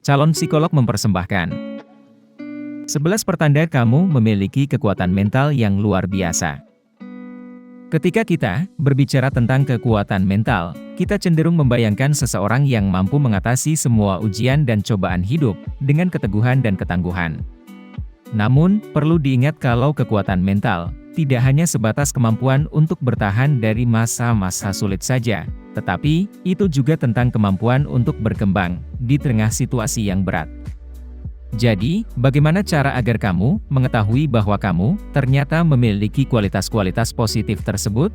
Calon psikolog mempersembahkan 11 pertanda kamu memiliki kekuatan mental yang luar biasa. Ketika kita berbicara tentang kekuatan mental, kita cenderung membayangkan seseorang yang mampu mengatasi semua ujian dan cobaan hidup dengan keteguhan dan ketangguhan. Namun, perlu diingat kalau kekuatan mental tidak hanya sebatas kemampuan untuk bertahan dari masa-masa sulit saja, tetapi itu juga tentang kemampuan untuk berkembang di tengah situasi yang berat. Jadi, bagaimana cara agar kamu mengetahui bahwa kamu ternyata memiliki kualitas-kualitas positif tersebut?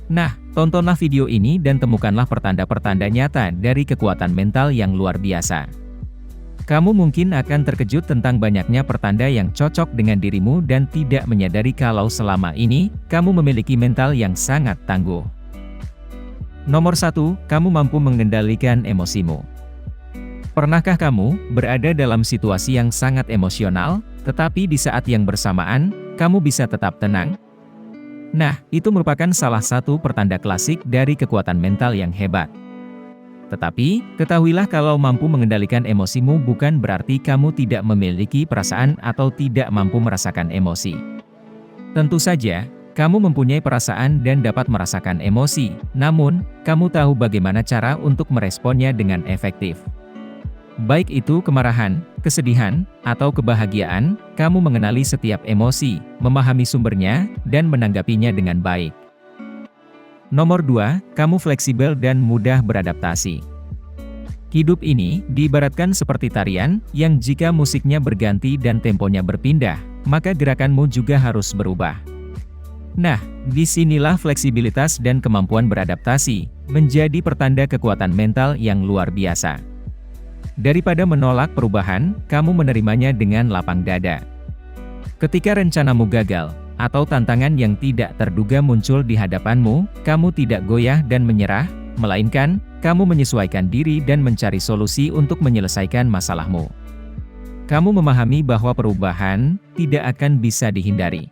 Nah, tontonlah video ini dan temukanlah pertanda-pertanda nyata dari kekuatan mental yang luar biasa. Kamu mungkin akan terkejut tentang banyaknya pertanda yang cocok dengan dirimu dan tidak menyadari kalau selama ini, kamu memiliki mental yang sangat tangguh. Nomor 1, kamu mampu mengendalikan emosimu. Pernahkah kamu berada dalam situasi yang sangat emosional, tetapi di saat yang bersamaan, kamu bisa tetap tenang? Nah, itu merupakan salah satu pertanda klasik dari kekuatan mental yang hebat. Tetapi, ketahuilah kalau mampu mengendalikan emosimu bukan berarti kamu tidak memiliki perasaan atau tidak mampu merasakan emosi. Tentu saja, kamu mempunyai perasaan dan dapat merasakan emosi, namun, kamu tahu bagaimana cara untuk meresponnya dengan efektif. Baik itu kemarahan, kesedihan, atau kebahagiaan, kamu mengenali setiap emosi, memahami sumbernya, dan menanggapinya dengan baik. Nomor 2, kamu fleksibel dan mudah beradaptasi. Hidup ini diibaratkan seperti tarian, yang jika musiknya berganti dan temponya berpindah, maka gerakanmu juga harus berubah. Nah, disinilah fleksibilitas dan kemampuan beradaptasi, menjadi pertanda kekuatan mental yang luar biasa. Daripada menolak perubahan, kamu menerimanya dengan lapang dada. Ketika rencanamu gagal, atau tantangan yang tidak terduga muncul di hadapanmu, kamu tidak goyah dan menyerah, melainkan, kamu menyesuaikan diri dan mencari solusi untuk menyelesaikan masalahmu. Kamu memahami bahwa perubahan tidak akan bisa dihindari.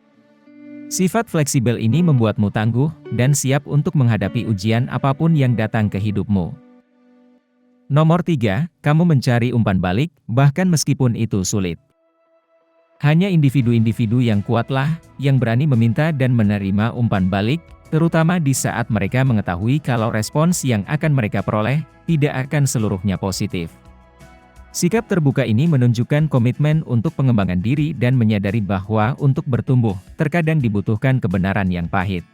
Sifat fleksibel ini membuatmu tangguh dan siap untuk menghadapi ujian apapun yang datang ke hidupmu. Nomor 3, kamu mencari umpan balik, bahkan meskipun itu sulit. Hanya individu-individu yang kuatlah, yang berani meminta dan menerima umpan balik, terutama di saat mereka mengetahui kalau respons yang akan mereka peroleh, tidak akan seluruhnya positif. Sikap terbuka ini menunjukkan komitmen untuk pengembangan diri dan menyadari bahwa untuk bertumbuh, terkadang dibutuhkan kebenaran yang pahit.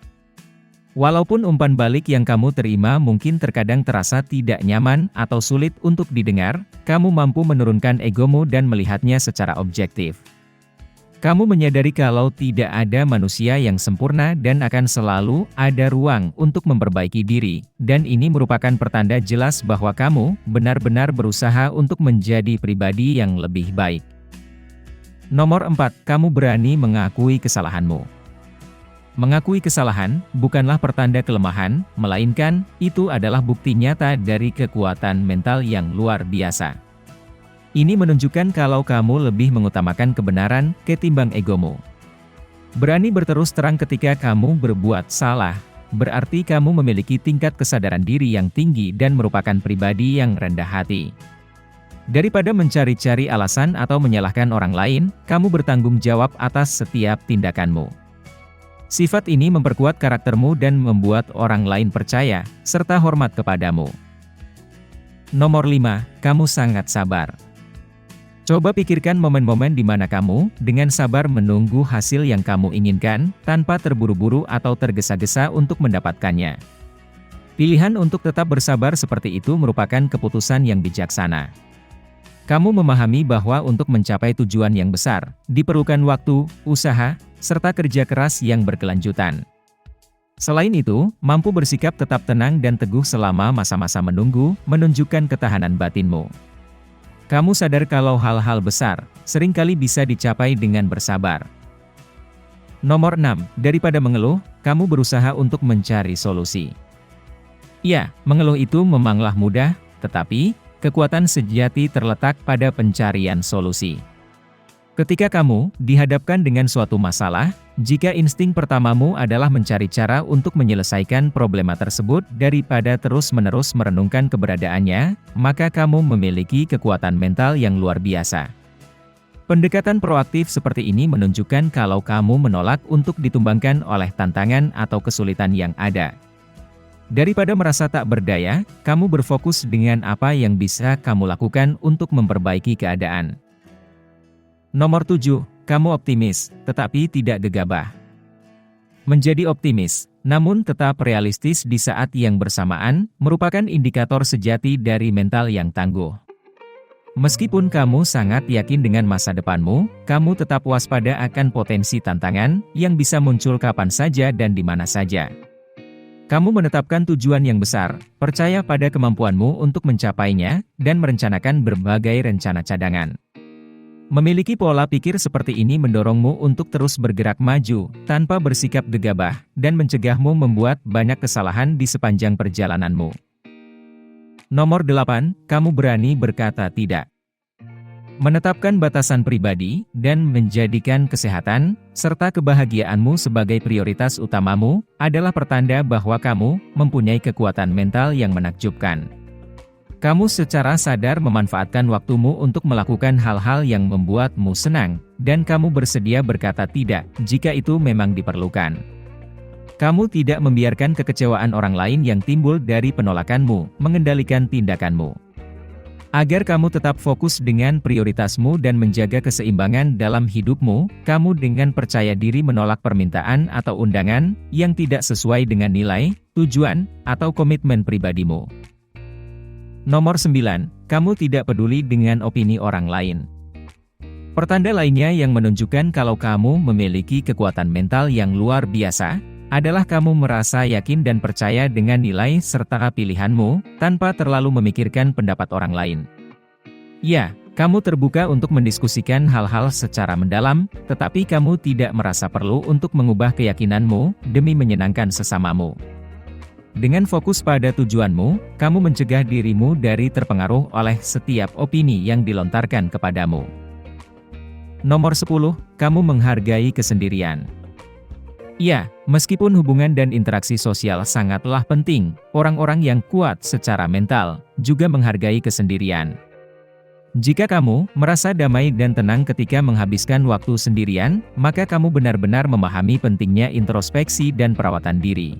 Walaupun umpan balik yang kamu terima mungkin terkadang terasa tidak nyaman atau sulit untuk didengar, kamu mampu menurunkan egomu dan melihatnya secara objektif. Kamu menyadari kalau tidak ada manusia yang sempurna dan akan selalu ada ruang untuk memperbaiki diri, dan ini merupakan pertanda jelas bahwa kamu benar-benar berusaha untuk menjadi pribadi yang lebih baik. Nomor 4, kamu berani mengakui kesalahanmu. Mengakui kesalahan bukanlah pertanda kelemahan, melainkan itu adalah bukti nyata dari kekuatan mental yang luar biasa. Ini menunjukkan kalau kamu lebih mengutamakan kebenaran ketimbang egomu. Berani berterus terang ketika kamu berbuat salah, berarti kamu memiliki tingkat kesadaran diri yang tinggi dan merupakan pribadi yang rendah hati. Daripada mencari-cari alasan atau menyalahkan orang lain, kamu bertanggung jawab atas setiap tindakanmu. Sifat ini memperkuat karaktermu dan membuat orang lain percaya, serta hormat kepadamu. Nomor 5, kamu sangat sabar. Coba pikirkan momen-momen di mana kamu, dengan sabar menunggu hasil yang kamu inginkan, tanpa terburu-buru atau tergesa-gesa untuk mendapatkannya. Pilihan untuk tetap bersabar seperti itu merupakan keputusan yang bijaksana. Kamu memahami bahwa untuk mencapai tujuan yang besar, diperlukan waktu, usaha, serta kerja keras yang berkelanjutan. Selain itu, mampu bersikap tetap tenang dan teguh selama masa-masa menunggu, menunjukkan ketahanan batinmu. Kamu sadar kalau hal-hal besar, seringkali bisa dicapai dengan bersabar. Nomor 6, daripada mengeluh, kamu berusaha untuk mencari solusi. Ya, mengeluh itu memanglah mudah, tetapi, kekuatan sejati terletak pada pencarian solusi. Ketika kamu dihadapkan dengan suatu masalah, jika insting pertamamu adalah mencari cara untuk menyelesaikan problema tersebut daripada terus-menerus merenungkan keberadaannya, maka kamu memiliki kekuatan mental yang luar biasa. Pendekatan proaktif seperti ini menunjukkan kalau kamu menolak untuk ditumbangkan oleh tantangan atau kesulitan yang ada. Daripada merasa tak berdaya, kamu berfokus dengan apa yang bisa kamu lakukan untuk memperbaiki keadaan. Nomor 7, kamu optimis, tetapi tidak gegabah. Menjadi optimis, namun tetap realistis di saat yang bersamaan, merupakan indikator sejati dari mental yang tangguh. Meskipun kamu sangat yakin dengan masa depanmu, kamu tetap waspada akan potensi tantangan yang bisa muncul kapan saja dan di mana saja. Kamu menetapkan tujuan yang besar, percaya pada kemampuanmu untuk mencapainya, dan merencanakan berbagai rencana cadangan. Memiliki pola pikir seperti ini mendorongmu untuk terus bergerak maju, tanpa bersikap gegabah, dan mencegahmu membuat banyak kesalahan di sepanjang perjalananmu. Nomor 8, kamu berani berkata tidak. Menetapkan batasan pribadi, dan menjadikan kesehatan, serta kebahagiaanmu sebagai prioritas utamamu, adalah pertanda bahwa kamu mempunyai kekuatan mental yang menakjubkan. Kamu secara sadar memanfaatkan waktumu untuk melakukan hal-hal yang membuatmu senang, dan kamu bersedia berkata tidak, jika itu memang diperlukan. Kamu tidak membiarkan kekecewaan orang lain yang timbul dari penolakanmu, mengendalikan tindakanmu. Agar kamu tetap fokus dengan prioritasmu dan menjaga keseimbangan dalam hidupmu, kamu dengan percaya diri menolak permintaan atau undangan yang tidak sesuai dengan nilai, tujuan, atau komitmen pribadimu. Nomor 9, kamu tidak peduli dengan opini orang lain. Pertanda lainnya yang menunjukkan kalau kamu memiliki kekuatan mental yang luar biasa, adalah kamu merasa yakin dan percaya dengan nilai serta pilihanmu, tanpa terlalu memikirkan pendapat orang lain. Ya, kamu terbuka untuk mendiskusikan hal-hal secara mendalam, tetapi kamu tidak merasa perlu untuk mengubah keyakinanmu, demi menyenangkan sesamamu. Dengan fokus pada tujuanmu, kamu mencegah dirimu dari terpengaruh oleh setiap opini yang dilontarkan kepadamu. Nomor 10, kamu menghargai kesendirian. Ya, meskipun hubungan dan interaksi sosial sangatlah penting, orang-orang yang kuat secara mental juga menghargai kesendirian. Jika kamu merasa damai dan tenang ketika menghabiskan waktu sendirian, maka kamu benar-benar memahami pentingnya introspeksi dan perawatan diri.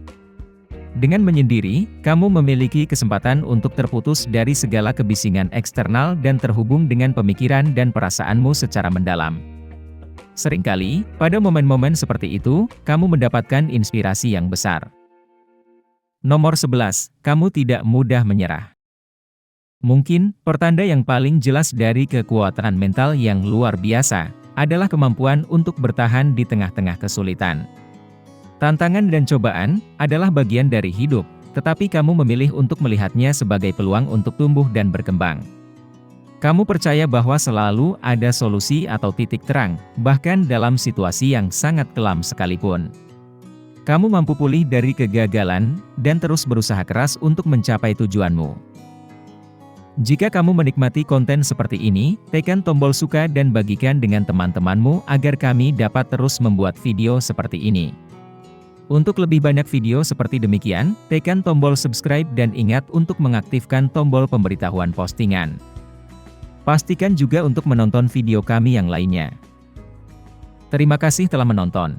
Dengan menyendiri, kamu memiliki kesempatan untuk terputus dari segala kebisingan eksternal dan terhubung dengan pemikiran dan perasaanmu secara mendalam. Seringkali, pada momen-momen seperti itu, kamu mendapatkan inspirasi yang besar. Nomor 11, kamu tidak mudah menyerah. Mungkin, pertanda yang paling jelas dari kekuatan mental yang luar biasa, adalah kemampuan untuk bertahan di tengah-tengah kesulitan. Tantangan dan cobaan adalah bagian dari hidup, tetapi kamu memilih untuk melihatnya sebagai peluang untuk tumbuh dan berkembang. Kamu percaya bahwa selalu ada solusi atau titik terang, bahkan dalam situasi yang sangat kelam sekalipun. Kamu mampu pulih dari kegagalan, dan terus berusaha keras untuk mencapai tujuanmu. Jika kamu menikmati konten seperti ini, tekan tombol suka dan bagikan dengan teman-temanmu agar kami dapat terus membuat video seperti ini. Untuk lebih banyak video seperti demikian, tekan tombol subscribe dan ingat untuk mengaktifkan tombol pemberitahuan postingan. Pastikan juga untuk menonton video kami yang lainnya. Terima kasih telah menonton.